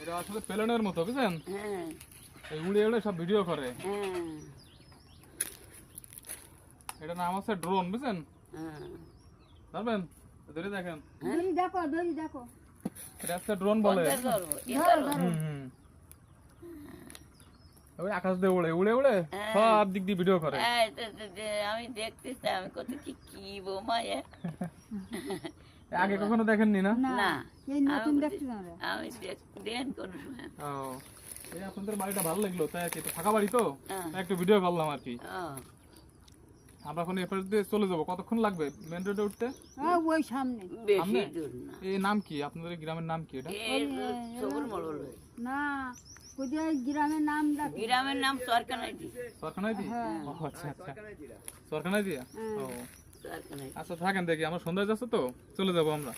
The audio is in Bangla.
এটা আসলে প্লেনের মতো বুঝছেন, উড়ে উড়ে সব ভিডিও করে। এটা নাম আছে ড্রোন, বুঝছেন? জানবেন ধরে দেখেন, দেখো এটা একটা ড্রোন বলে। ওই আকাশ দিয়ে উড়ে উড়ে উড়ে সব দিক দিয়ে ভিডিও করে। আমি দেখতেছি, আমি কত কি কি বোমা আগে কখনো দেখেননি না? না, এই নতুন দেখছি না আমি দেন কোন সময়। ও, এই আপনাদের বাড়িটা ভালো লাগলো, তাই আর কি, একটু ফাঁকা বাড়ি তো, তাই একটু ভিডিও করলাম আর কি। আমরা এখন এপাশ দিয়ে চলে যাবো, কতক্ষণ লাগবে মেন রোডে উঠতে? ওই সামনে। বেশি দূর না। এই নাম কি আপনাদের গ্রামের নাম কি? এটা সবুর মোড়ল। না, ওই যে গ্রামের নাম গ্রামের নাম সরকানাইদি। সরকানাইদি? ও আচ্ছা আচ্ছা, সরকানাইদি। ও সরকানাইদি। আচ্ছা থাকেন, দেখি আমরা সন্ধ্যায় যাচ্ছি তো, চলে যাবো আমরা।